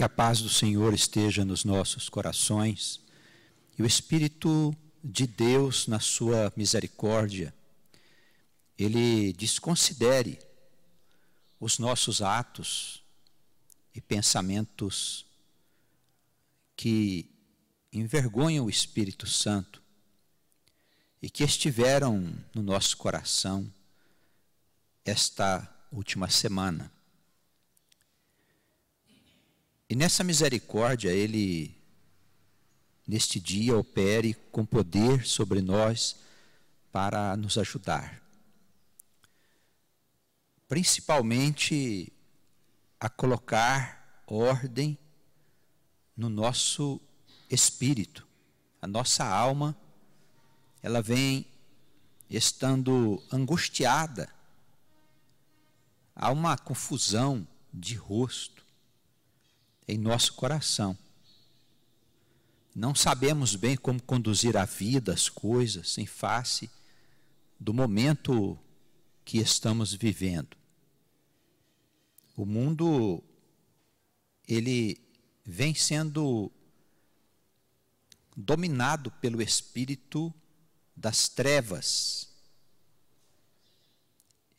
Que a paz do Senhor esteja nos nossos corações e o Espírito de Deus, na sua misericórdia, Ele desconsidere os nossos atos e pensamentos que envergonham o Espírito Santo e que estiveram no nosso coração esta última semana. E nessa misericórdia, Ele, neste dia, opere com poder sobre nós para nos ajudar. Principalmente a colocar ordem no nosso espírito. A nossa alma, ela vem estando angustiada. Há uma confusão de rosto em nosso coração. Não sabemos bem como conduzir a vida, as coisas, em face do momento que estamos vivendo. O mundo, ele vem sendo dominado pelo espírito das trevas.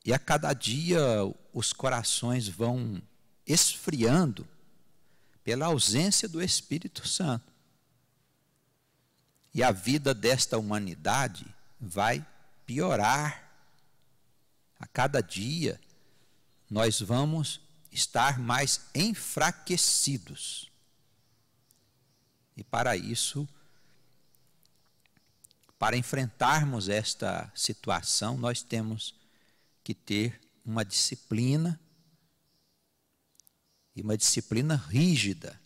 E a cada dia os corações vão esfriando pela ausência do Espírito Santo. E a vida desta humanidade vai piorar. A cada dia nós vamos estar mais enfraquecidos. E para isso, para enfrentarmos esta situação, nós temos que ter uma disciplina, e uma disciplina rígida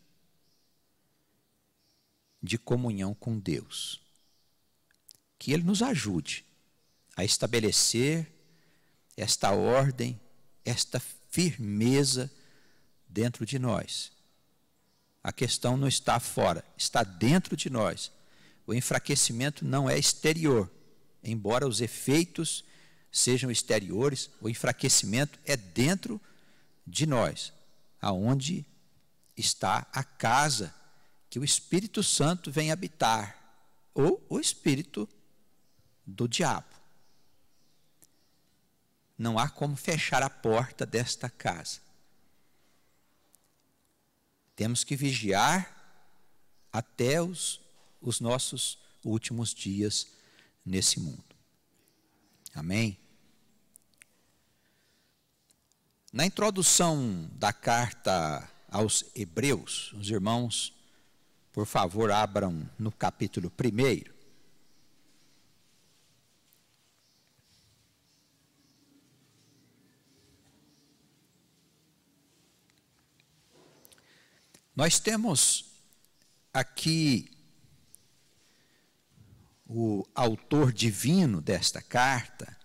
de comunhão com Deus. Que Ele nos ajude a estabelecer esta ordem, esta firmeza dentro de nós. A questão não está fora, está dentro de nós. O enfraquecimento não é exterior, embora os efeitos sejam exteriores, o enfraquecimento é dentro de nós, aonde está a casa que o Espírito Santo vem habitar, ou o espírito do diabo. Não há como fechar a porta desta casa. Temos que vigiar até os nossos últimos dias nesse mundo. Amém? Na introdução da carta aos Hebreus, os irmãos, por favor, abram no capítulo 1. Nós temos aqui o autor divino desta carta.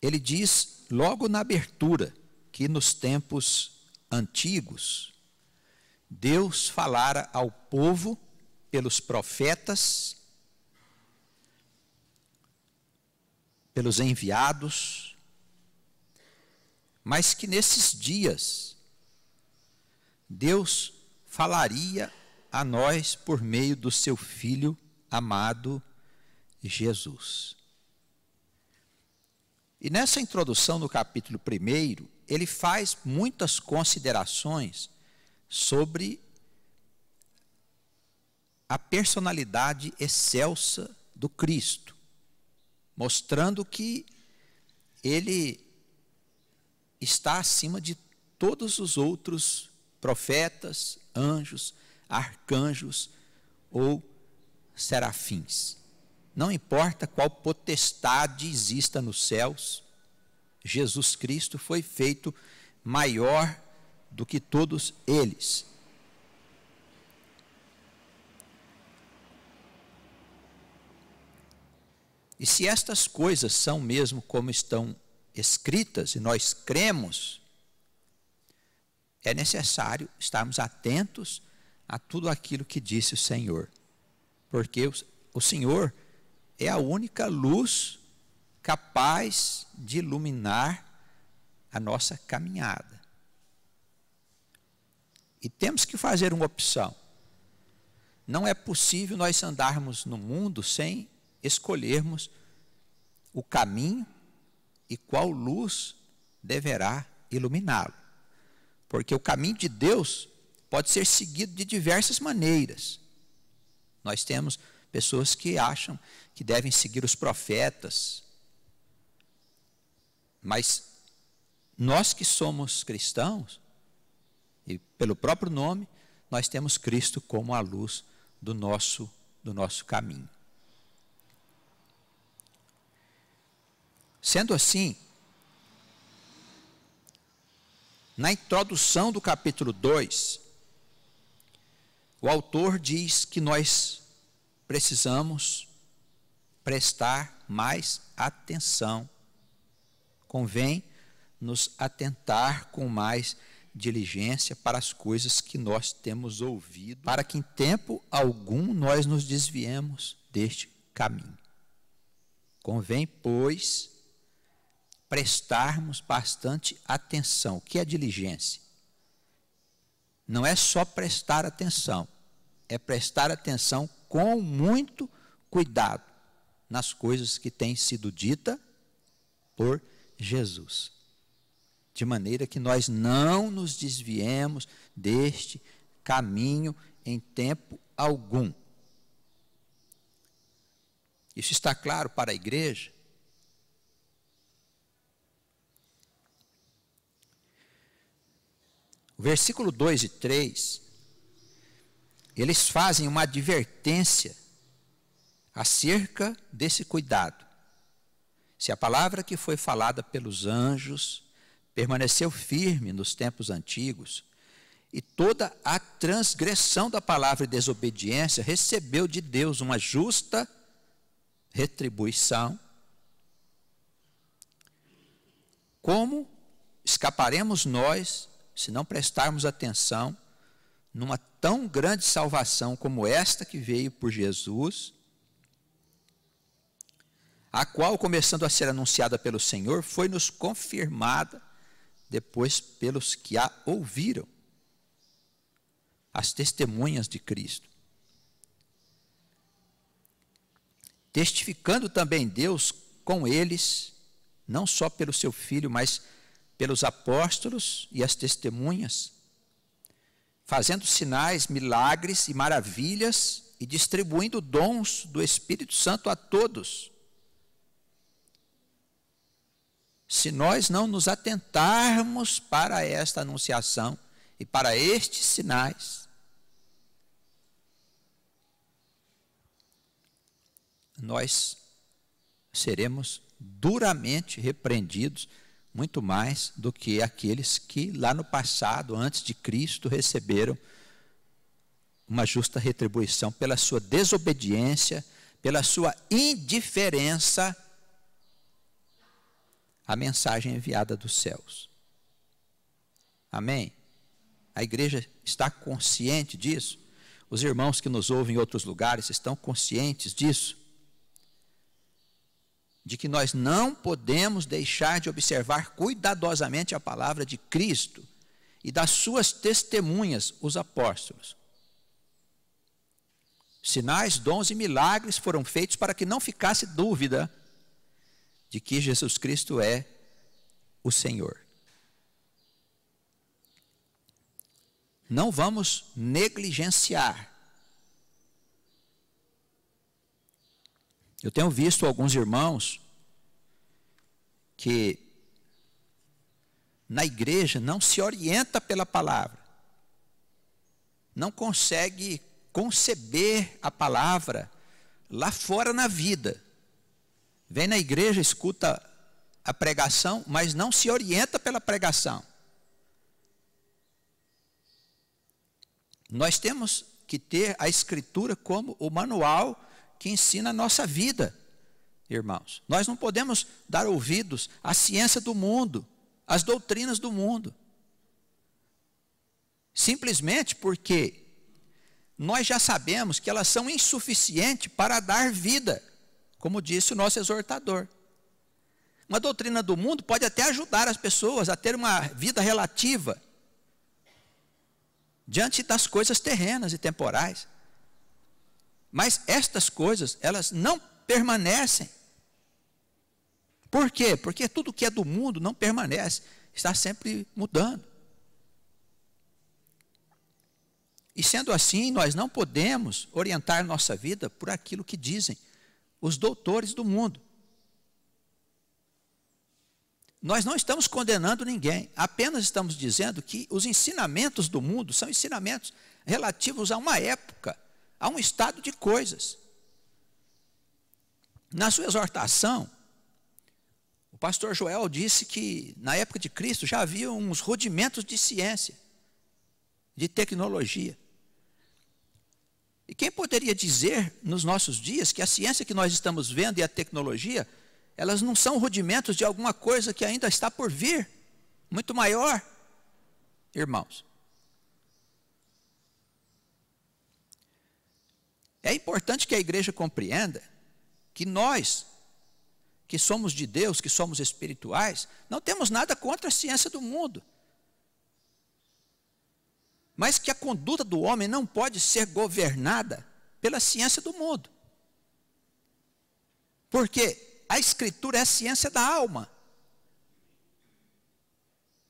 Ele diz logo na abertura que nos tempos antigos Deus falara ao povo pelos profetas, pelos enviados, mas que nesses dias Deus falaria a nós por meio do seu Filho amado Jesus. E nessa introdução no capítulo 1, ele faz muitas considerações sobre a personalidade excelsa do Cristo, mostrando que ele está acima de todos os outros profetas, anjos, arcanjos ou serafins. Não importa qual potestade exista nos céus, Jesus Cristo foi feito maior do que todos eles. E se estas coisas são mesmo como estão escritas, e nós cremos, é necessário estarmos atentos a tudo aquilo que disse o Senhor. Porque o Senhor é a única luz capaz de iluminar a nossa caminhada. E temos que fazer uma opção. Não é possível nós andarmos no mundo sem escolhermos o caminho e qual luz deverá iluminá-lo. Porque o caminho de Deus pode ser seguido de diversas maneiras. Nós temos pessoas que acham que devem seguir os profetas, mas nós que somos cristãos, e pelo próprio nome, nós temos Cristo como a luz do nosso caminho. Sendo assim, na introdução do capítulo 2, o autor diz que nós precisamos prestar mais atenção. Convém nos atentar com mais diligência para as coisas que nós temos ouvido, para que em tempo algum nós nos desviemos deste caminho. Convém, pois, prestarmos bastante atenção. O que é diligência? Não é só prestar atenção, é prestar atenção com muito cuidado nas coisas que têm sido ditas por Jesus, de maneira que nós não nos desviemos deste caminho em tempo algum. Isso está claro para a igreja? O versículo 2 e 3, eles fazem uma advertência acerca desse cuidado. Se a palavra que foi falada pelos anjos permaneceu firme nos tempos antigos, e toda a transgressão da palavra e desobediência recebeu de Deus uma justa retribuição, como escaparemos nós se não prestarmos atenção numa tão grande salvação como esta que veio por Jesus, a qual, começando a ser anunciada pelo Senhor, foi-nos confirmada depois pelos que a ouviram, as testemunhas de Cristo. Testificando também Deus com eles, não só pelo seu Filho, mas pelos apóstolos e as testemunhas, fazendo sinais, milagres e maravilhas e distribuindo dons do Espírito Santo a todos. Se nós não nos atentarmos para esta anunciação e para estes sinais, nós seremos duramente repreendidos, muito mais do que aqueles que lá no passado, antes de Cristo, receberam uma justa retribuição pela sua desobediência, pela sua indiferença à mensagem enviada dos céus. Amém? A igreja está consciente disso? Os irmãos que nos ouvem em outros lugares estão conscientes disso? De que nós não podemos deixar de observar cuidadosamente a palavra de Cristo e das suas testemunhas, os apóstolos. Sinais, dons e milagres foram feitos para que não ficasse dúvida de que Jesus Cristo é o Senhor. Não vamos negligenciar. Eu tenho visto alguns irmãos que na igreja não se orienta pela palavra, não consegue conceber a palavra lá fora na vida. Vem na igreja, escuta a pregação, mas não se orienta pela pregação. Nós temos que ter a Escritura como o manual que ensina a nossa vida, irmãos. Nós não podemos dar ouvidos à ciência do mundo, às doutrinas do mundo, simplesmente porque nós já sabemos que elas são insuficientes para dar vida, como disse o nosso exortador. Uma doutrina do mundo pode até ajudar as pessoas a ter uma vida relativa diante das coisas terrenas e temporais. Mas estas coisas, elas não permanecem. Por quê? Porque tudo que é do mundo não permanece, está sempre mudando. E sendo assim, nós não podemos orientar nossa vida por aquilo que dizem os doutores do mundo. Nós não estamos condenando ninguém, apenas estamos dizendo que os ensinamentos do mundo são ensinamentos relativos a uma época, a um estado de coisas. Na sua exortação, o pastor Joel disse que na época de Cristo já havia uns rudimentos de ciência, de tecnologia. E quem poderia dizer nos nossos dias que a ciência que nós estamos vendo e a tecnologia, elas não são rudimentos de alguma coisa que ainda está por vir, muito maior, irmãos? É importante que a igreja compreenda que nós, que somos de Deus, que somos espirituais, não temos nada contra a ciência do mundo. Mas que a conduta do homem não pode ser governada pela ciência do mundo. Porque a Escritura é a ciência da alma.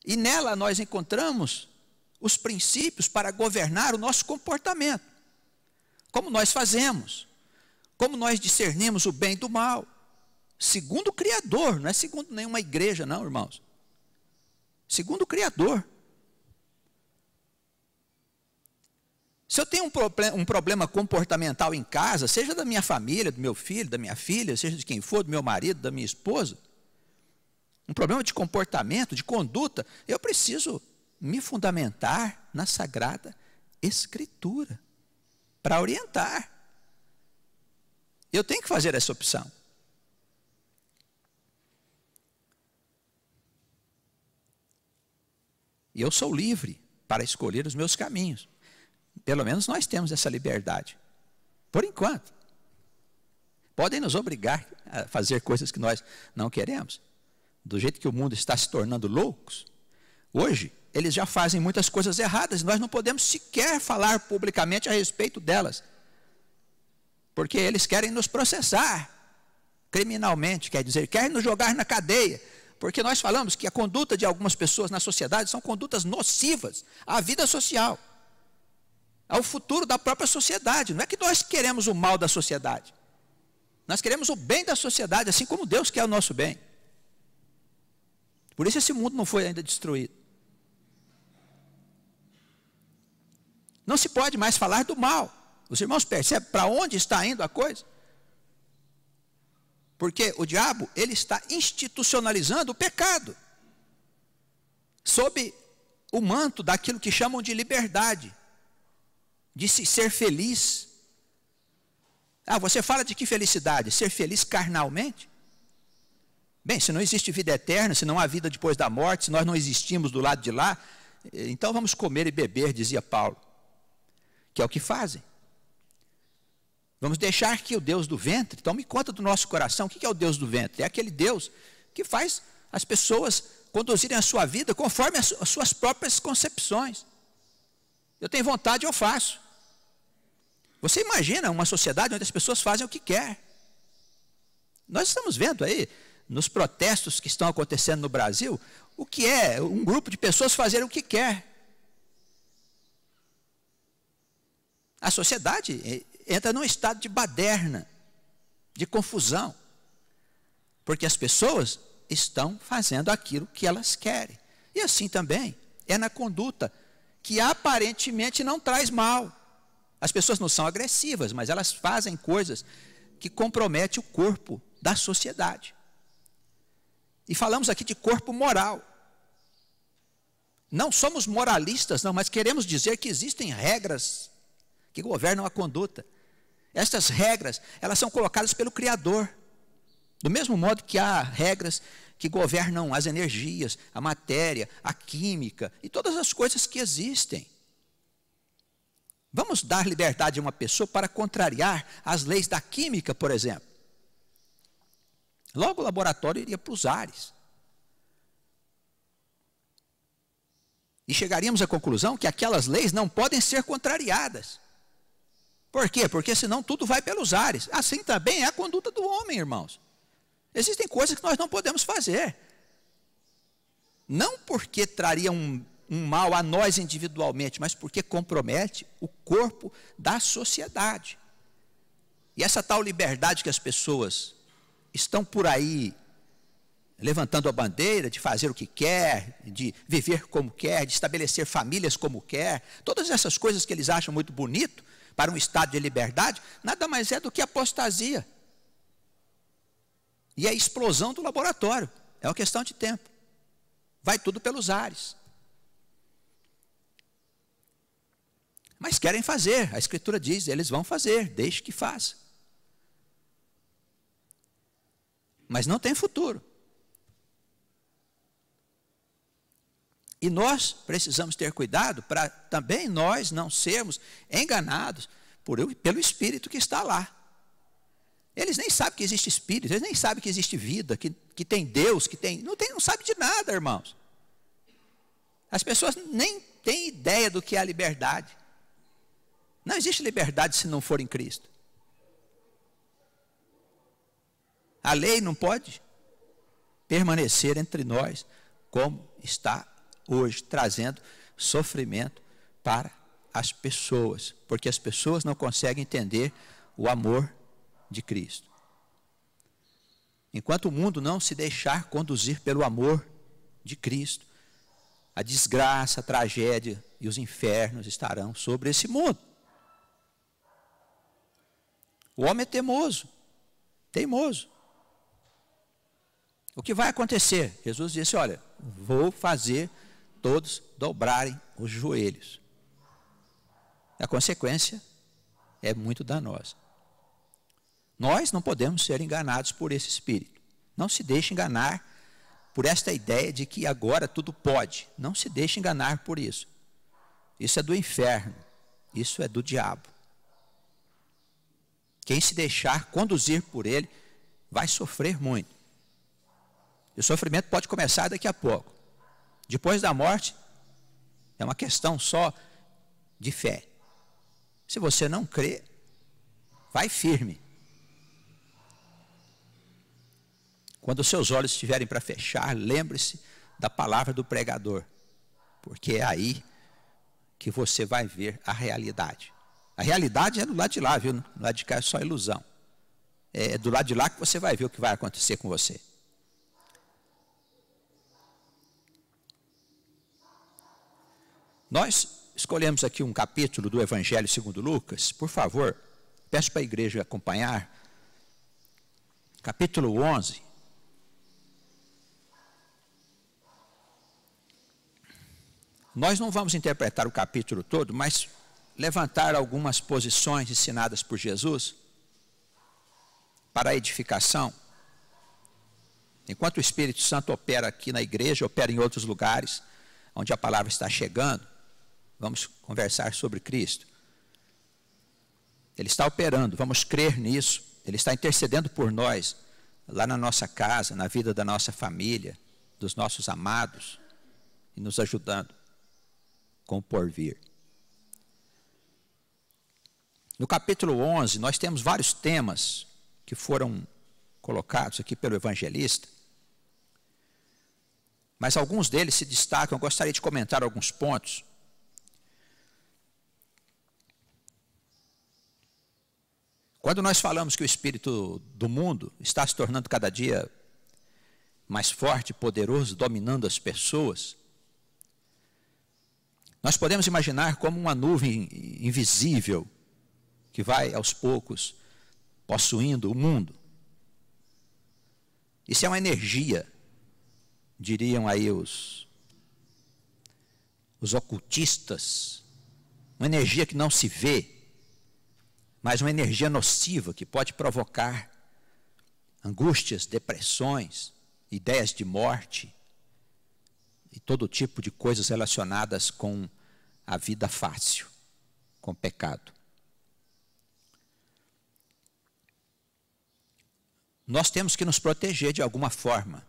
E nela nós encontramos os princípios para governar o nosso comportamento. Como nós fazemos, como nós discernimos o bem do mal, segundo o Criador, não é segundo nenhuma igreja não, irmãos. Segundo o Criador. Se eu tenho um problema comportamental em casa, seja da minha família, do meu filho, da minha filha, seja de quem for, do meu marido, da minha esposa, um problema de comportamento, de conduta, eu preciso me fundamentar na Sagrada Escritura para orientar. Eu tenho que fazer essa opção. E eu sou livre para escolher os meus caminhos. Pelo menos nós temos essa liberdade. Por enquanto. Podem nos obrigar a fazer coisas que nós não queremos. Do jeito que o mundo está se tornando loucos. Hoje, eles já fazem muitas coisas erradas. Nós não podemos sequer falar publicamente a respeito delas. Porque eles querem nos processar criminalmente. Quer dizer, querem nos jogar na cadeia. Porque nós falamos que a conduta de algumas pessoas na sociedade são condutas nocivas à vida social. Ao futuro da própria sociedade. Não é que nós queremos o mal da sociedade. Nós queremos o bem da sociedade, assim como Deus quer o nosso bem. Por isso esse mundo não foi ainda destruído. Não se pode mais falar do mal. Os irmãos percebem para onde está indo a coisa? Porque o diabo, ele está institucionalizando o pecado. Sob o manto daquilo que chamam de liberdade. De se ser feliz. Ah, você fala de que felicidade? Ser feliz carnalmente? Bem, se não existe vida eterna, se não há vida depois da morte, se nós não existimos do lado de lá, então vamos comer e beber, dizia Paulo. Que é o que fazem. Vamos deixar que o Deus do ventre tome conta do nosso coração. O que é o Deus do ventre? É aquele Deus que faz as pessoas conduzirem a sua vida conforme as suas próprias concepções. Eu tenho vontade, eu faço. Você imagina uma sociedade onde as pessoas fazem o que quer. Nós estamos vendo aí, nos protestos que estão acontecendo no Brasil, o que é um grupo de pessoas fazer o que quer. A sociedade entra num estado de baderna, de confusão. Porque as pessoas estão fazendo aquilo que elas querem. E assim também é na conduta que aparentemente não traz mal. As pessoas não são agressivas, mas elas fazem coisas que comprometem o corpo da sociedade. E falamos aqui de corpo moral. Não somos moralistas, não, mas queremos dizer que existem regras que governam a conduta. Estas regras, elas são colocadas pelo Criador. Do mesmo modo que há regras que governam as energias, a matéria, a química e todas as coisas que existem. Vamos dar liberdade a uma pessoa para contrariar as leis da química, por exemplo. Logo o laboratório iria para os ares. E chegaríamos à conclusão que aquelas leis não podem ser contrariadas. Por quê? Porque senão tudo vai pelos ares. Assim também é a conduta do homem, irmãos. Existem coisas que nós não podemos fazer. Não porque traria um mal a nós individualmente, mas porque compromete o corpo da sociedade. E essa tal liberdade que as pessoas estão por aí levantando a bandeira de fazer o que quer, de viver como quer, de estabelecer famílias como quer, todas essas coisas que eles acham muito bonito para um estado de liberdade, nada mais é do que apostasia. E a explosão do laboratório, é uma questão de tempo. Vai tudo pelos ares. Mas querem fazer, a Escritura diz, eles vão fazer, deixe que faça. Mas não tem futuro. E nós precisamos ter cuidado para também nós não sermos enganados pelo Espírito que está lá. Eles nem sabem que existe Espírito, eles nem sabem que existe vida, que tem Deus, não sabem de nada, irmãos. As pessoas nem têm ideia do que é a liberdade. Não existe liberdade se não for em Cristo. A lei não pode permanecer entre nós como está hoje, trazendo sofrimento para as pessoas, porque as pessoas não conseguem entender o amor de Cristo. Enquanto o mundo não se deixar conduzir pelo amor de Cristo, a desgraça, a tragédia e os infernos estarão sobre esse mundo. O homem é teimoso. O que vai acontecer? Jesus disse, olha, vou fazer todos dobrarem os joelhos. A consequência é muito danosa. Nós não podemos ser enganados por esse espírito. Não se deixe enganar por esta ideia de que agora tudo pode. Não se deixe enganar por isso. Isso é do inferno. Isso é do diabo. Quem se deixar conduzir por ele vai sofrer muito. E o sofrimento pode começar daqui a pouco. Depois da morte, é uma questão só de fé. Se você não crê, vai firme. Quando os seus olhos estiverem para fechar, lembre-se da palavra do pregador, porque é aí que você vai ver a realidade. A realidade é do lado de lá, viu? Do lado de cá é só ilusão. É do lado de lá que você vai ver o que vai acontecer com você. Nós escolhemos aqui um capítulo do Evangelho segundo Lucas. Por favor, peço para a igreja acompanhar. Capítulo 11. Nós não vamos interpretar o capítulo todo, mas levantar algumas posições ensinadas por Jesus para a edificação. Enquanto o Espírito Santo opera aqui na igreja, opera em outros lugares, onde a palavra está chegando, vamos conversar sobre Cristo. Ele está operando, vamos crer nisso. Ele está intercedendo por nós, lá na nossa casa, na vida da nossa família, dos nossos amados, e nos ajudando com o porvir. No capítulo 11, nós temos vários temas que foram colocados aqui pelo evangelista, mas alguns deles se destacam. Eu gostaria de comentar alguns pontos. Quando nós falamos que o espírito do mundo está se tornando cada dia mais forte, poderoso, dominando as pessoas, nós podemos imaginar como uma nuvem invisível que vai aos poucos possuindo o mundo. Isso é uma energia, diriam aí os ocultistas, uma energia que não se vê, mas uma energia nociva que pode provocar angústias, depressões, ideias de morte e todo tipo de coisas relacionadas com a vida fácil, com o pecado. nós temos que nos proteger de alguma forma.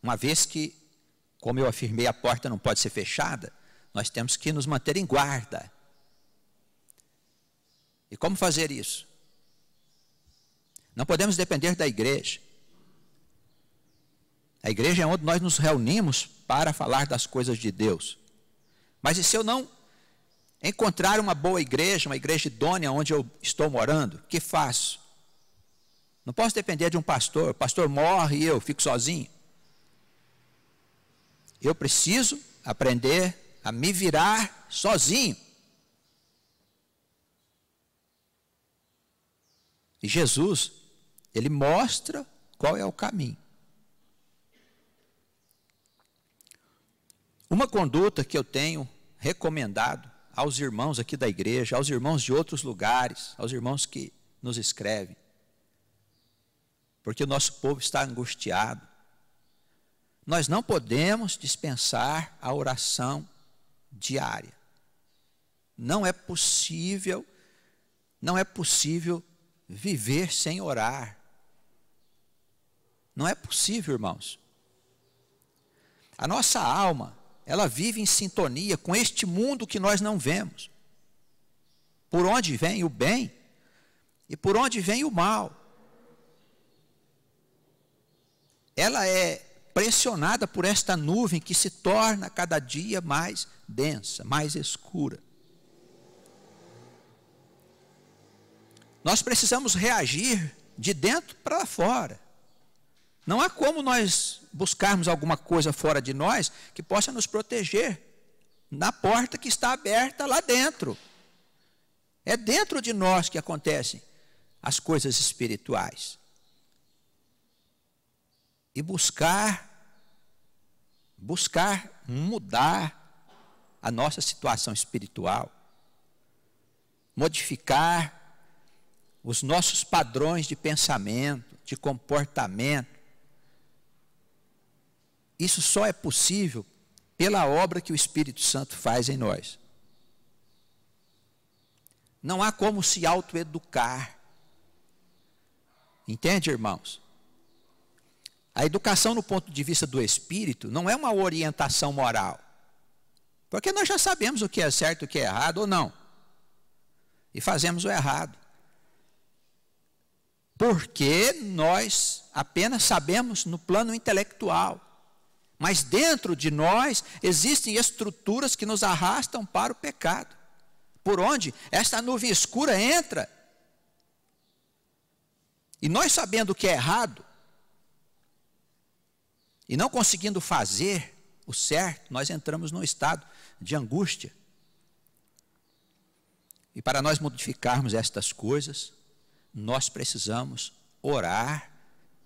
Uma vez que, como eu afirmei, a porta não pode ser fechada, nós temos que nos manter em guarda. E como fazer isso? Não podemos depender da igreja. A igreja é onde nós nos reunimos para falar das coisas de Deus. Mas e se eu não encontrar uma boa igreja, uma igreja idônea onde eu estou morando, o que faço? Não posso depender de um pastor. O pastor morre e eu fico sozinho. Eu preciso aprender a me virar sozinho. E Jesus, ele mostra qual é o caminho. Uma conduta que eu tenho recomendado aos irmãos aqui da igreja, aos irmãos de outros lugares, aos irmãos que nos escrevem, porque o nosso povo está angustiado. Nós não podemos dispensar a oração diária. Não é possível viver sem orar. Não é possível, irmãos. A nossa alma, ela vive em sintonia com este mundo que nós não vemos. Por onde vem o bem e por onde vem o mal. Ela é pressionada por esta nuvem que se torna cada dia mais densa, mais escura. Nós precisamos reagir de dentro para fora. Não há como nós buscarmos alguma coisa fora de nós que possa nos proteger na porta que está aberta lá dentro. É dentro de nós que acontecem as coisas espirituais. E buscar mudar a nossa situação espiritual, modificar os nossos padrões de pensamento, de comportamento. Isso só é possível pela obra que o Espírito Santo faz em nós. Não há como se autoeducar. Entende, irmãos? A educação no ponto de vista do Espírito não é uma orientação moral. Porque nós já sabemos o que é certo e o que é errado ou não. E fazemos o errado. Porque nós apenas sabemos no plano intelectual. Mas dentro de nós existem estruturas que nos arrastam para o pecado. Por onde esta nuvem escura entra. E nós sabendo o que é errado, e não conseguindo fazer o certo, nós entramos num estado de angústia. E para nós modificarmos estas coisas, nós precisamos orar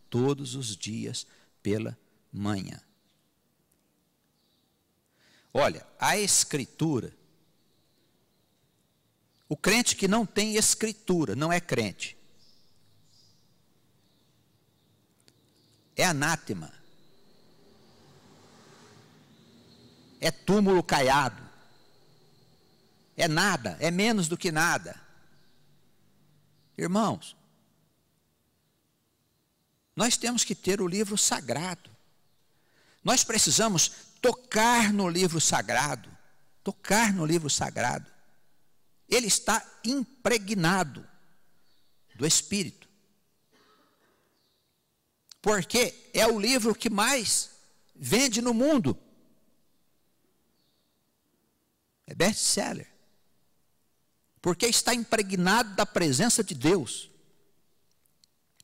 todos os dias pela manhã. Olha, a Escritura, o crente que não tem Escritura não é crente. É anátema. É túmulo caiado. É nada, é menos do que nada. Irmãos, nós temos que ter o livro sagrado. Nós precisamos tocar no livro sagrado. Tocar no livro sagrado. Ele está impregnado do Espírito. Porque é o livro que mais vende no mundo. É best-seller. Porque está impregnado da presença de Deus.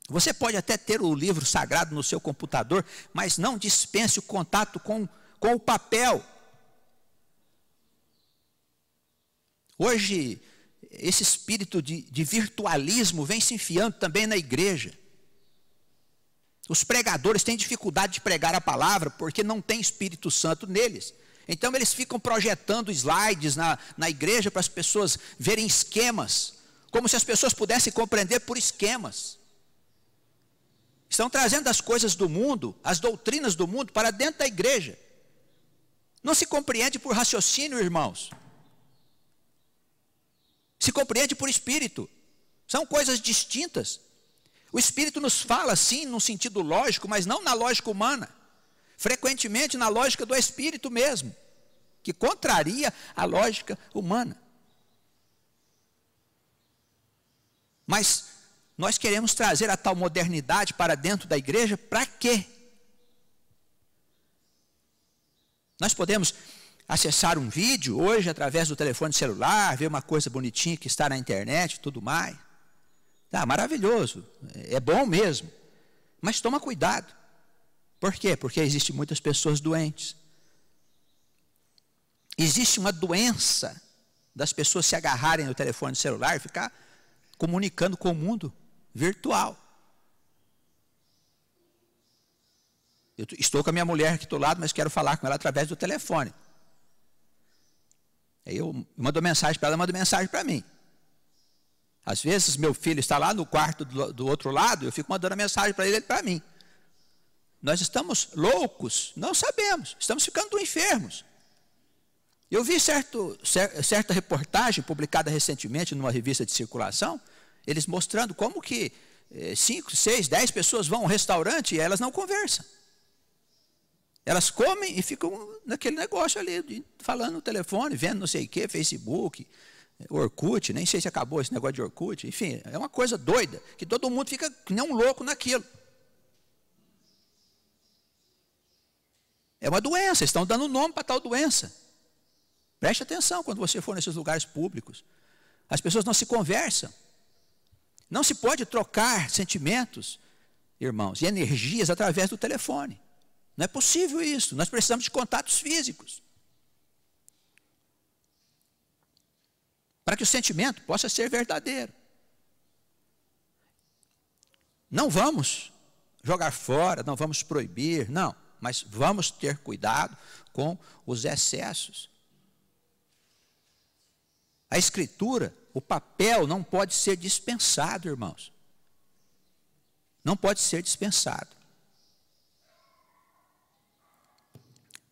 Você pode até ter o livro sagrado no seu computador, mas não dispense o contato com o papel. Hoje, esse espírito de virtualismo vem se enfiando também na igreja. Os pregadores têm dificuldade de pregar a palavra porque não tem Espírito Santo neles. Então eles ficam projetando slides na igreja para as pessoas verem esquemas, como se as pessoas pudessem compreender por esquemas. Estão trazendo as coisas do mundo, as doutrinas do mundo para dentro da igreja. Não se compreende por raciocínio, irmãos. Se compreende por espírito. São coisas distintas. O Espírito nos fala, sim, num sentido lógico, mas não na lógica humana. Frequentemente na lógica do Espírito mesmo, que contraria a lógica humana. Mas nós queremos trazer a tal modernidade para dentro da igreja, para quê? Nós podemos acessar um vídeo hoje através do telefone celular, ver uma coisa bonitinha que está na internet e tudo mais. Tá, maravilhoso, é bom mesmo. Mas toma cuidado. Por quê? Porque existem muitas pessoas doentes. Existe uma doença das pessoas se agarrarem no telefone celular e ficar comunicando com o mundo virtual. Eu estou com a minha mulher aqui do lado, mas quero falar com ela através do telefone. Aí eu mando mensagem para ela, mando mensagem para mim. Às vezes meu filho está lá no quarto do outro lado, eu fico mandando mensagem para ele para mim. Nós estamos loucos? Não sabemos, estamos ficando enfermos. Eu vi certa reportagem publicada recentemente numa revista de circulação, eles mostrando como que 5, 6, 10 pessoas vão a um restaurante e elas não conversam. Elas comem e ficam naquele negócio ali, falando no telefone, vendo não sei o que, Facebook, Orkut, nem sei se acabou esse negócio de Orkut, enfim, é uma coisa doida, que todo mundo fica que nem um louco naquilo. É uma doença, estão dando nome para tal doença. Preste atenção quando você for nesses lugares públicos. As pessoas não se conversam. Não se pode trocar sentimentos, irmãos, e energias através do telefone. Não é possível isso. Nós precisamos de contatos físicos. Para que o sentimento possa ser verdadeiro. Não vamos jogar fora, não vamos proibir, não. Mas vamos ter cuidado com os excessos. A Escritura, o papel não pode ser dispensado, irmãos. Não pode ser dispensado.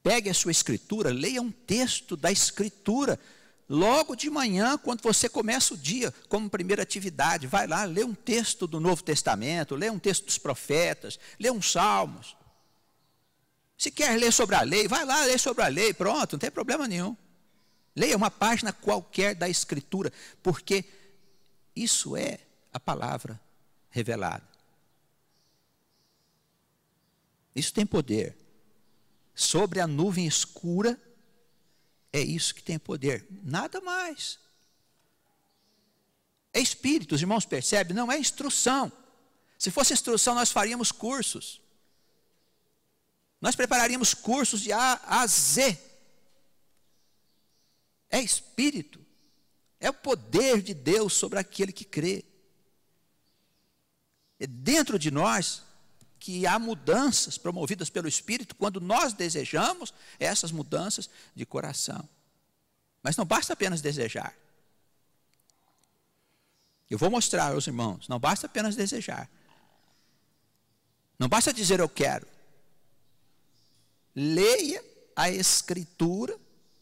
Pegue a sua Escritura, leia um texto da Escritura, logo de manhã, quando você começa o dia, como primeira atividade, vai lá, lê um texto do Novo Testamento, lê um texto dos profetas, lê uns salmos. Se quer ler sobre a lei, vai lá ler sobre a lei, pronto, não tem problema nenhum. Leia uma página qualquer da Escritura, porque isso é a palavra revelada. Isso tem poder. Sobre a nuvem escura, é isso que tem poder, nada mais. É Espírito, os irmãos percebem? Não é instrução. Se fosse instrução, nós faríamos cursos. Nós prepararíamos cursos de A a Z. É Espírito. É o poder de Deus sobre aquele que crê. É dentro de nós que há mudanças promovidas pelo Espírito quando nós desejamos essas mudanças de coração. Mas não basta apenas desejar. Eu vou mostrar aos irmãos, não basta apenas desejar. Não basta dizer eu quero. Leia a Escritura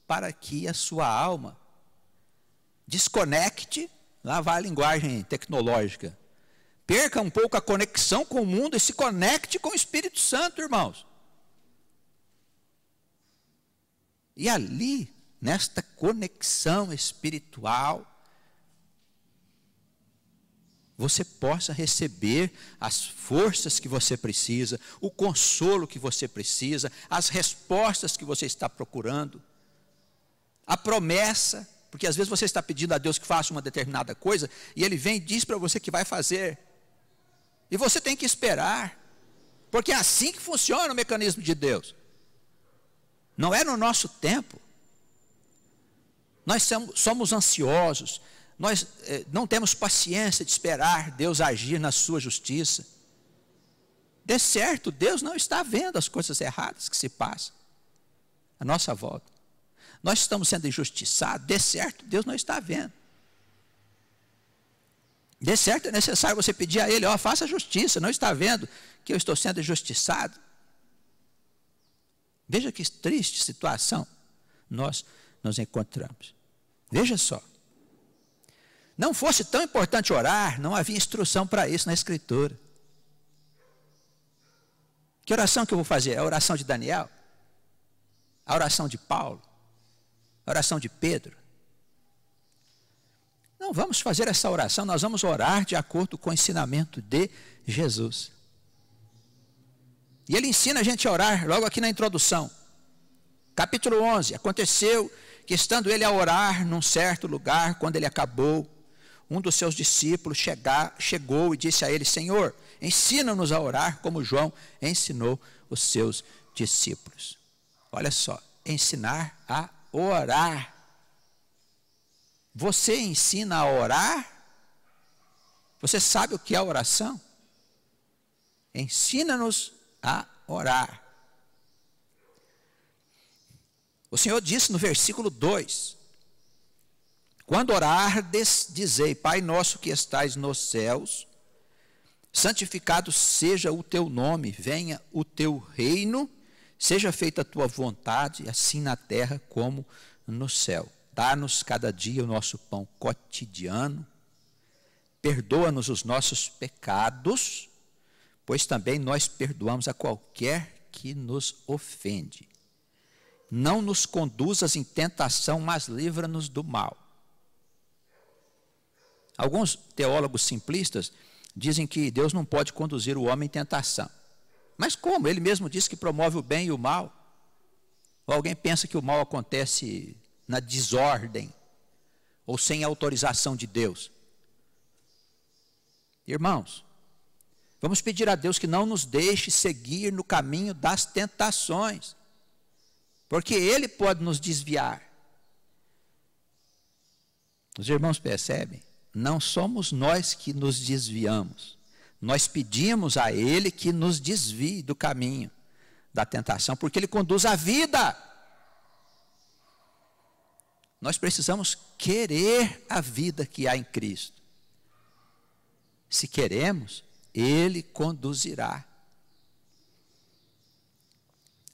para que a sua alma desconecte, lá vai a linguagem tecnológica, perca um pouco a conexão com o mundo e se conecte com o Espírito Santo, irmãos. E ali, nesta conexão espiritual, você possa receber as forças que você precisa, o consolo que você precisa, as respostas que você está procurando, a promessa, porque às vezes você está pedindo a Deus que faça uma determinada coisa, e Ele vem e diz para você que vai fazer, e você tem que esperar, porque é assim que funciona o mecanismo de Deus, não é no nosso tempo. Nós somos ansiosos, nós não temos paciência de esperar Deus agir na sua justiça. De certo, Deus não está vendo as coisas erradas que se passam à nossa volta. Nós estamos sendo injustiçados, de certo, Deus não está vendo. De certo, é necessário você pedir a Ele, faça justiça, não está vendo que eu estou sendo injustiçado? Veja que triste situação nós nos encontramos. Veja só. Não fosse tão importante orar, não havia instrução para isso na Escritura. Que oração que eu vou fazer? A oração de Daniel? A oração de Paulo? A oração de Pedro? Não vamos fazer essa oração, nós vamos orar de acordo com o ensinamento de Jesus. E ele ensina a gente a orar logo aqui na introdução. Capítulo 11, aconteceu que estando ele a orar num certo lugar, quando ele acabou, um dos seus discípulos chegou e disse a ele: Senhor, ensina-nos a orar como João ensinou os seus discípulos. Olha só, ensinar a orar. Você ensina a orar? Você sabe o que é oração? Ensina-nos a orar. O Senhor disse no versículo 2: quando orardes, dizei: Pai nosso que estais nos céus, santificado seja o teu nome, venha o teu reino, seja feita a tua vontade, assim na terra como no céu. Dá-nos cada dia o nosso pão cotidiano, perdoa-nos os nossos pecados, pois também nós perdoamos a qualquer que nos ofende. Não nos conduzas em tentação, mas livra-nos do mal. Alguns teólogos simplistas dizem que Deus não pode conduzir o homem em tentação. Mas como? Ele mesmo disse que promove o bem e o mal. Ou alguém pensa que o mal acontece na desordem, ou sem autorização de Deus? Irmãos, vamos pedir a Deus que não nos deixe seguir no caminho das tentações, porque Ele pode nos desviar. Os irmãos percebem? Não somos nós que nos desviamos. Nós pedimos a Ele que nos desvie do caminho da tentação, porque Ele conduz a vida. Nós precisamos querer a vida que há em Cristo. Se queremos, Ele conduzirá.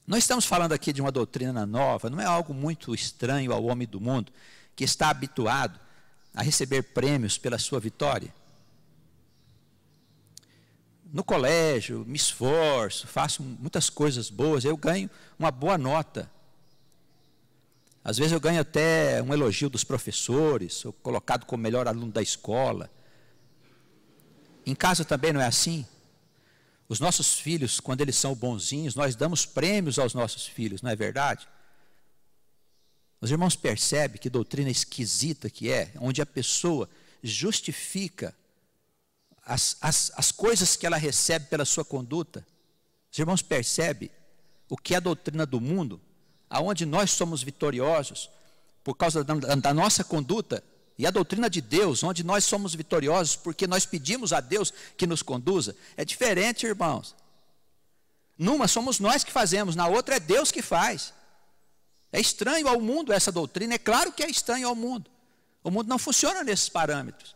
Não estamos falando aqui de uma doutrina nova, não é algo muito estranho ao homem do mundo, que está habituado a receber prêmios pela sua vitória. No colégio, me esforço, faço muitas coisas boas, eu ganho uma boa nota. Às vezes eu ganho até um elogio dos professores, sou colocado como melhor aluno da escola. Em casa também não é assim? Os nossos filhos, quando eles são bonzinhos, nós damos prêmios aos nossos filhos, não é verdade? Os irmãos percebem que doutrina esquisita que é, onde a pessoa justifica as coisas que ela recebe pela sua conduta. Os irmãos percebem o que é a doutrina do mundo, aonde nós somos vitoriosos por causa da nossa conduta, e a doutrina de Deus, onde nós somos vitoriosos porque nós pedimos a Deus que nos conduza. É diferente, irmãos. Numa somos nós que fazemos, na outra é Deus que faz. É estranho ao mundo essa doutrina, é claro que é estranho ao mundo. O mundo não funciona nesses parâmetros.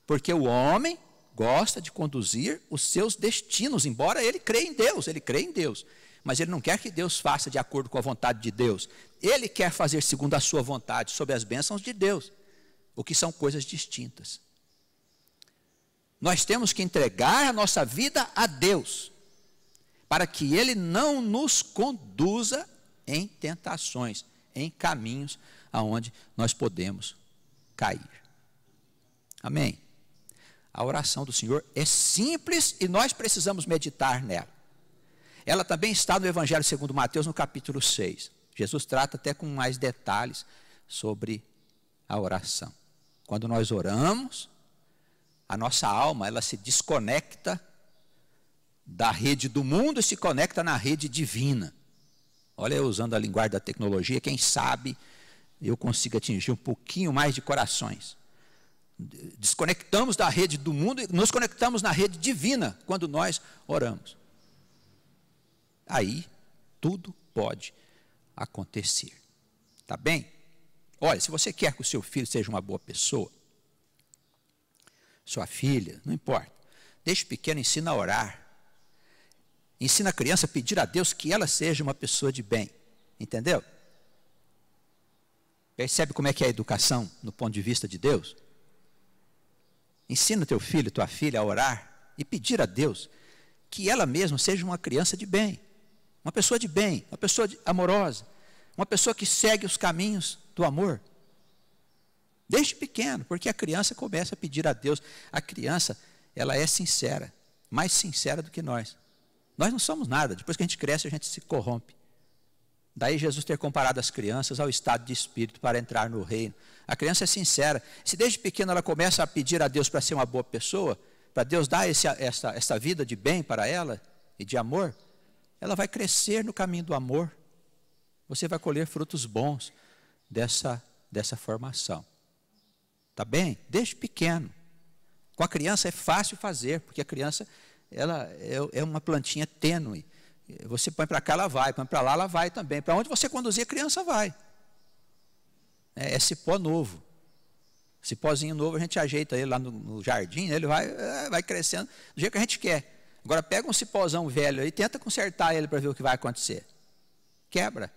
Porque o homem gosta de conduzir os seus destinos, embora ele creia em Deus, mas ele não quer que Deus faça de acordo com a vontade de Deus. Ele quer fazer segundo a sua vontade, sob as bênçãos de Deus, o que são coisas distintas. Nós temos que entregar a nossa vida a Deus, para que Ele não nos conduza em tentações, em caminhos aonde nós podemos cair. Amém? A oração do Senhor é simples e nós precisamos meditar nela. Ela também está no Evangelho segundo Mateus, no capítulo 6. Jesus trata até com mais detalhes sobre a oração. Quando nós oramos, a nossa alma, ela se desconecta da rede do mundo e se conecta na rede divina. Olha, eu usando a linguagem da tecnologia, quem sabe eu consigo atingir um pouquinho mais de corações. Desconectamos da rede do mundo e nos conectamos na rede divina quando nós oramos. Aí, tudo pode acontecer. Tá bem? Olha, se você quer que o seu filho seja uma boa pessoa, sua filha, não importa, desde pequeno ensina a orar. Ensina a criança a pedir a Deus que ela seja uma pessoa de bem. Entendeu? Percebe como é que é a educação no ponto de vista de Deus? Ensina teu filho, tua filha a orar e pedir a Deus que ela mesma seja uma criança de bem, uma pessoa de bem, uma pessoa amorosa, uma pessoa que segue os caminhos do amor. Desde pequeno, porque a criança começa a pedir a Deus. A criança, ela é sincera, mais sincera do que nós. Nós não somos nada, depois que a gente cresce, a gente se corrompe. Daí Jesus ter comparado as crianças ao estado de espírito para entrar no reino. A criança é sincera. Se desde pequena ela começa a pedir a Deus para ser uma boa pessoa, para Deus dar essa vida de bem para ela e de amor, ela vai crescer no caminho do amor. Você vai colher frutos bons dessa formação. Tá bem? Desde pequeno. Com a criança é fácil fazer, porque a criança ela é uma plantinha tênue. Você põe para cá, ela vai, põe para lá, ela vai também. Para onde você conduzir, a criança vai. É cipó novo. Cipózinho novo, a gente ajeita ele lá no jardim, ele vai crescendo do jeito que a gente quer. Agora pega um cipózão velho aí, tenta consertar ele para ver o que vai acontecer. Quebra,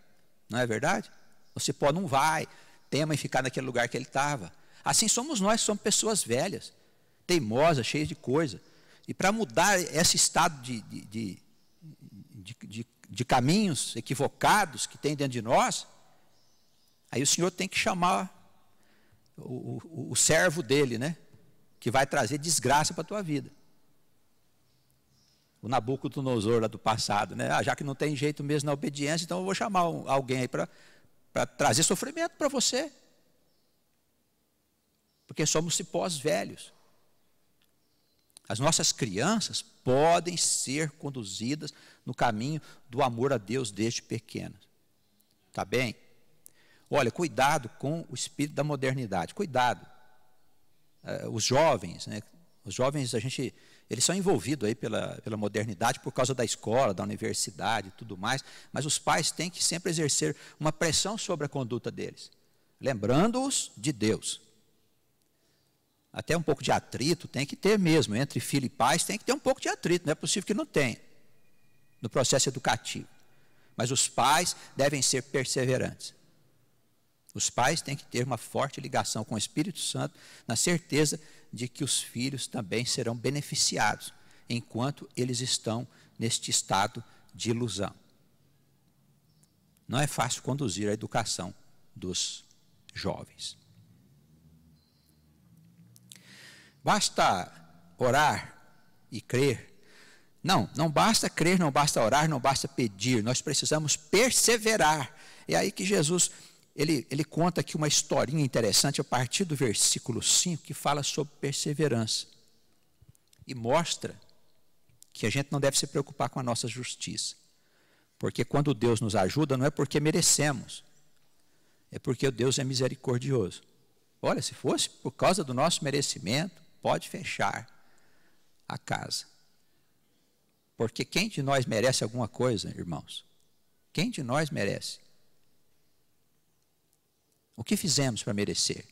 não é verdade? O cipó não vai, tema em ficar naquele lugar que ele estava. Assim somos nós, somos pessoas velhas, teimosas, cheias de coisa. E para mudar esse estado de caminhos equivocados que tem dentro de nós, aí o Senhor tem que chamar o servo dele, né? Que vai trazer desgraça para a tua vida. O Nabucodonosor lá do passado, né? Já que não tem jeito mesmo na obediência, então eu vou chamar alguém aí para trazer sofrimento para você. Porque somos cipós velhos. As nossas crianças podem ser conduzidas no caminho do amor a Deus desde pequenas. Tá bem? Olha, cuidado com o espírito da modernidade. Cuidado. Os jovens, né? Os jovens, eles são envolvidos aí pela modernidade por causa da escola, da universidade e tudo mais, mas os pais têm que sempre exercer uma pressão sobre a conduta deles, lembrando-os de Deus. Até um pouco de atrito tem que ter mesmo, entre filho e pais tem que ter um pouco de atrito, não é possível que não tenha, no processo educativo. Mas os pais devem ser perseverantes. Os pais têm que ter uma forte ligação com o Espírito Santo, na certeza de que os filhos também serão beneficiados, enquanto eles estão neste estado de ilusão. Não é fácil conduzir a educação dos jovens. Basta orar e crer. Não basta crer, não basta orar, não basta pedir. Nós precisamos perseverar. É aí que Jesus, ele conta aqui uma historinha interessante a partir do versículo 5, que fala sobre perseverança. E mostra que a gente não deve se preocupar com a nossa justiça. Porque quando Deus nos ajuda, não é porque merecemos. É porque Deus é misericordioso. Olha, se fosse por causa do nosso merecimento, pode fechar a casa. Porque quem de nós merece alguma coisa, irmãos? Quem de nós merece? O que fizemos para merecer?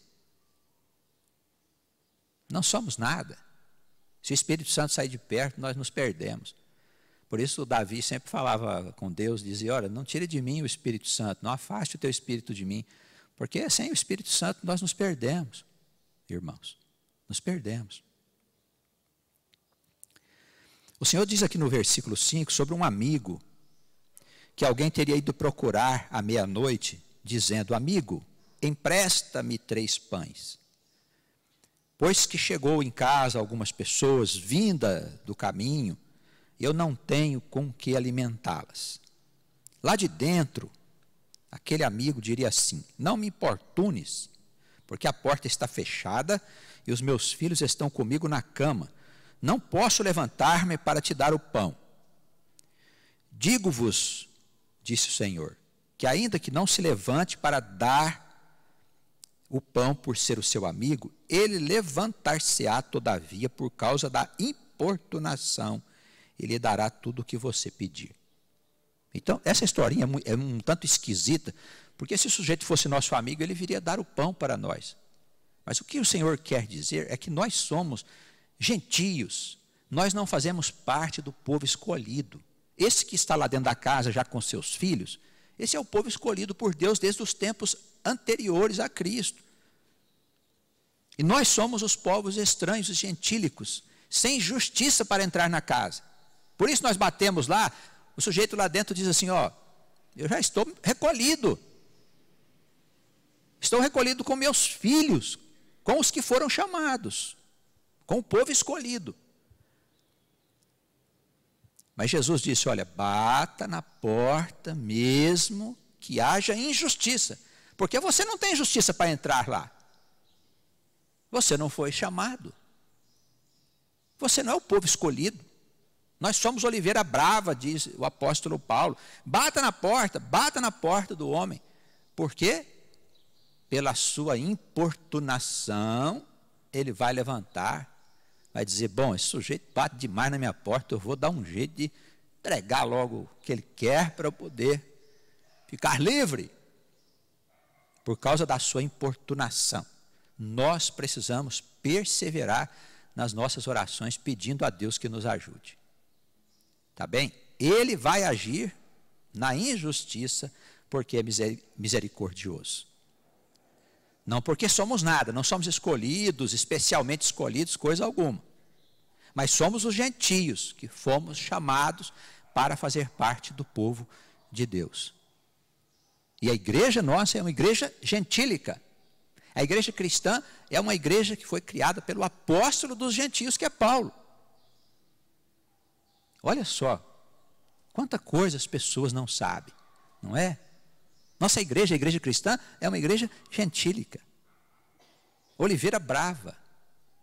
Não somos nada. Se o Espírito Santo sair de perto, nós nos perdemos. Por isso o Davi sempre falava com Deus, dizia, olha, não tire de mim o Espírito Santo, não afaste o teu Espírito de mim, porque sem o Espírito Santo nós nos perdemos, irmãos. Nos perdemos. O Senhor diz aqui no versículo 5 sobre um amigo que alguém teria ido procurar à meia-noite, dizendo, amigo, empresta-me 3 pães. Pois que chegou em casa algumas pessoas, vinda do caminho, e eu não tenho com que alimentá-las. Lá de dentro, aquele amigo diria assim, não me importunes, porque a porta está fechada e os meus filhos estão comigo na cama. Não posso levantar-me para te dar o pão. Digo-vos, disse o Senhor, que ainda que não se levante para dar o pão por ser o seu amigo, ele levantar-se-á todavia por causa da importunação, e lhe dará tudo o que você pedir. Então, essa historinha é um tanto esquisita, porque se o sujeito fosse nosso amigo, ele viria dar o pão para nós. Mas o que o Senhor quer dizer é que nós somos gentios, nós não fazemos parte do povo escolhido. Esse que está lá dentro da casa já com seus filhos, esse é o povo escolhido por Deus desde os tempos anteriores a Cristo. E nós somos os povos estranhos e gentílicos, sem justiça para entrar na casa. Por isso nós batemos lá, o sujeito lá dentro diz assim, ó, eu já estou recolhido. Estou recolhido com meus filhos, com os que foram chamados, com o povo escolhido. Mas Jesus disse, olha, bata na porta mesmo que haja injustiça. Porque você não tem justiça para entrar lá. Você não foi chamado. Você não é o povo escolhido. Nós somos oliveira brava, diz o apóstolo Paulo. Bata na porta do homem. Por quê? Pela sua importunação, ele vai levantar, vai dizer, bom, esse sujeito bate demais na minha porta, eu vou dar um jeito de entregar logo o que ele quer para eu poder ficar livre. Por causa da sua importunação. Nós precisamos perseverar nas nossas orações, pedindo a Deus que nos ajude. Tá bem? Ele vai agir na injustiça, porque é misericordioso. Não porque somos nada, não somos escolhidos, especialmente escolhidos, coisa alguma. Mas somos os gentios que fomos chamados para fazer parte do povo de Deus. E a igreja nossa é uma igreja gentílica. A igreja cristã é uma igreja que foi criada pelo apóstolo dos gentios, que é Paulo. Olha só, quanta coisa as pessoas não sabem, não é? Nossa igreja, a igreja cristã, é uma igreja gentílica. Oliveira brava.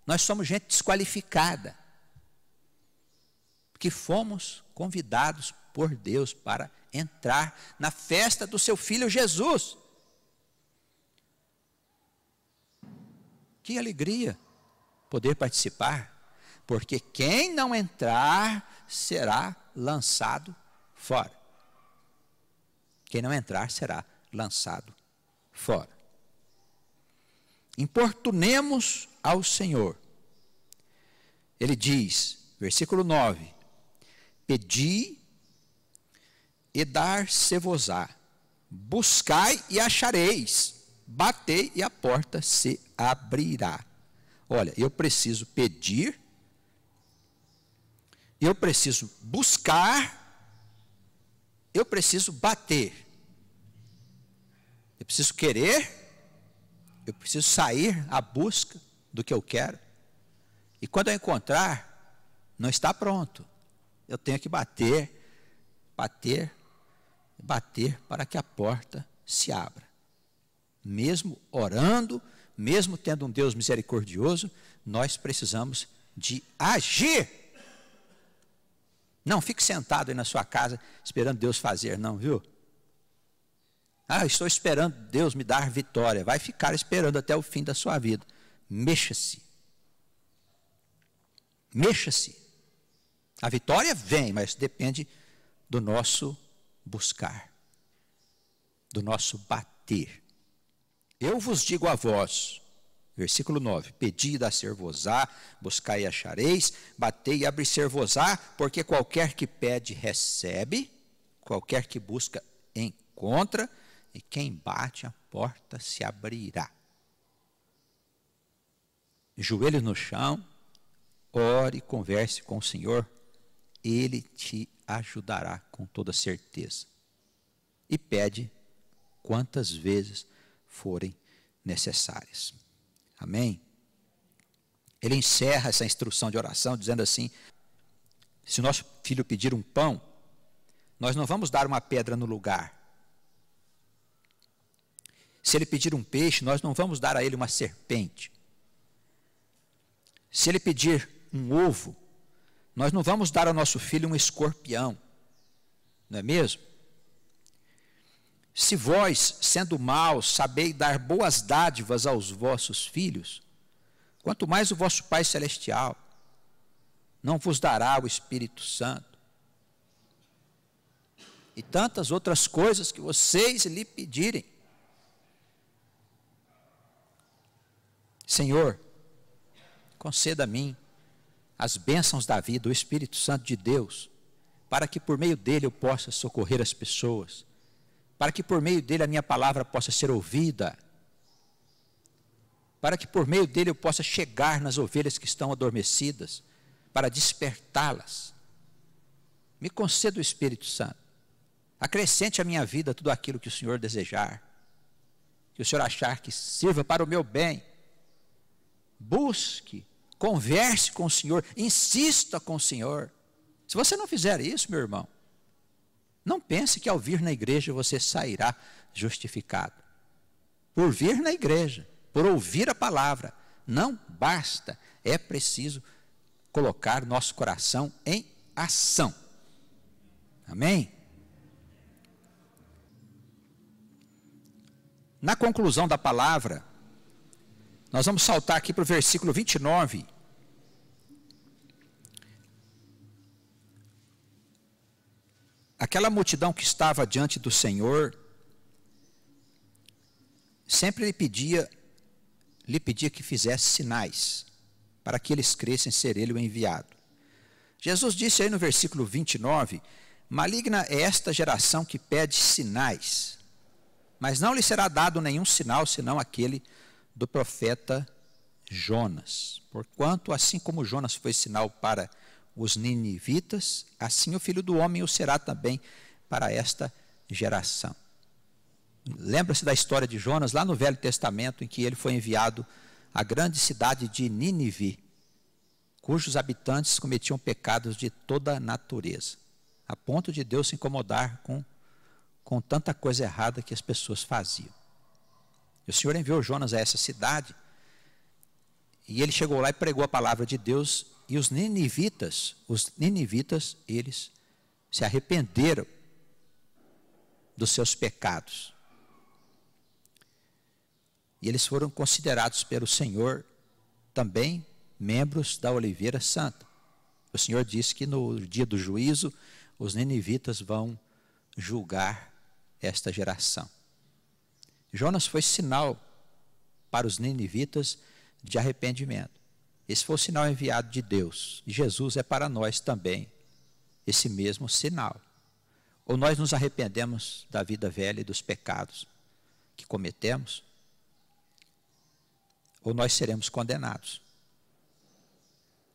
Nós somos gente desqualificada. Que fomos convidados por Deus para entrar na festa do seu Filho Jesus. Que alegria poder participar, porque quem não entrar será lançado fora. Quem não entrar será lançado fora. Importunemos ao Senhor. Ele diz, versículo 9, pedi e dar-se-vos-á, buscai e achareis, batei e a porta se abrirá. Olha, eu preciso pedir, eu preciso buscar, eu preciso bater. Eu preciso querer, eu preciso sair à busca do que eu quero. E quando eu encontrar, não está pronto. Eu tenho que bater para que a porta se abra. Mesmo orando, mesmo tendo um Deus misericordioso, nós precisamos de agir. Não fique sentado aí na sua casa esperando Deus fazer, não, viu? Ah, estou esperando Deus me dar vitória. Vai ficar esperando até o fim da sua vida. Mexa-se. Mexa-se. A vitória vem, mas depende do nosso buscar, do nosso bater. Eu vos digo a vós, versículo 9, pedi e dar-se-vos-á, buscai e achareis, batei e abrir-se-vos-á, porque qualquer que pede recebe, qualquer que busca encontra, e quem bate a porta se abrirá. Joelhos no chão, ore, converse com o Senhor, Ele te ajudará com toda certeza. E pede quantas vezes forem necessárias. Amém? Ele encerra essa instrução de oração dizendo assim, se o nosso filho pedir um pão, nós não vamos dar uma pedra no lugar. Se ele pedir um peixe, nós não vamos dar a ele uma serpente. Se ele pedir um ovo, nós não vamos dar ao nosso filho um escorpião. Não é mesmo? Se vós, sendo maus, sabeis dar boas dádivas aos vossos filhos, quanto mais o vosso Pai Celestial não vos dará o Espírito Santo. E tantas outras coisas que vocês lhe pedirem. Senhor, conceda a mim as bênçãos da vida, o Espírito Santo de Deus, para que por meio dele eu possa socorrer as pessoas, para que por meio dele a minha palavra possa ser ouvida, para que por meio dele eu possa chegar nas ovelhas que estão adormecidas, para despertá-las. Me conceda o Espírito Santo. Acrescente à minha vida tudo aquilo que o Senhor desejar, que o Senhor achar que sirva para o meu bem. Busque, converse com o Senhor, insista com o Senhor. Se você não fizer isso, meu irmão, não pense que ao vir na igreja você sairá justificado. Por vir na igreja, por ouvir a palavra, não basta, é preciso colocar nosso coração em ação. Amém? Na conclusão da palavra, nós vamos saltar aqui para o versículo 29. Aquela multidão que estava diante do Senhor, sempre lhe pedia que fizesse sinais, para que eles crescem ser ele o enviado. Jesus disse aí no versículo 29, maligna é esta geração que pede sinais, mas não lhe será dado nenhum sinal, senão aquele do profeta Jonas. Porquanto, assim como Jonas foi sinal para os ninivitas, assim o Filho do Homem o será também para esta geração. Lembra-se da história de Jonas, lá no Velho Testamento, em que ele foi enviado à grande cidade de Nínive, cujos habitantes cometiam pecados de toda a natureza, a ponto de Deus se incomodar com tanta coisa errada que as pessoas faziam. E o Senhor enviou Jonas a essa cidade, e ele chegou lá e pregou a palavra de Deus, e os ninivitas, eles se arrependeram dos seus pecados. E eles foram considerados pelo Senhor também membros da Oliveira Santa. O Senhor disse que no dia do juízo, os ninivitas vão julgar esta geração. Jonas foi sinal para os ninivitas de arrependimento. Esse foi o sinal enviado de Deus. E Jesus é para nós também esse mesmo sinal. Ou nós nos arrependemos da vida velha e dos pecados que cometemos, ou nós seremos condenados.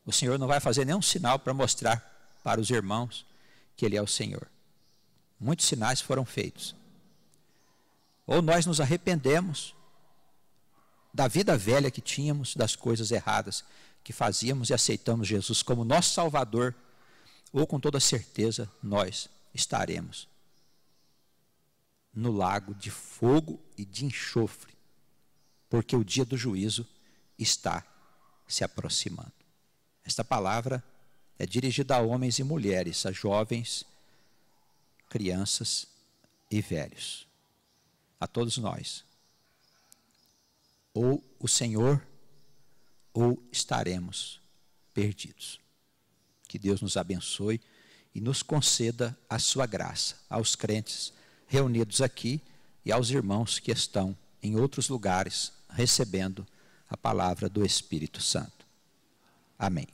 O Senhor não vai fazer nenhum sinal para mostrar para os irmãos que Ele é o Senhor. Muitos sinais foram feitos. Ou nós nos arrependemos da vida velha que tínhamos, das coisas erradas que fazíamos e aceitamos Jesus como nosso Salvador, ou com toda certeza nós estaremos no lago de fogo e de enxofre, porque o dia do juízo está se aproximando. Esta palavra é dirigida a homens e mulheres, a jovens, crianças e velhos, a todos nós. Ou o Senhor, ou estaremos perdidos. Que Deus nos abençoe e nos conceda a sua graça aos crentes reunidos aqui e aos irmãos que estão em outros lugares recebendo a palavra do Espírito Santo. Amém.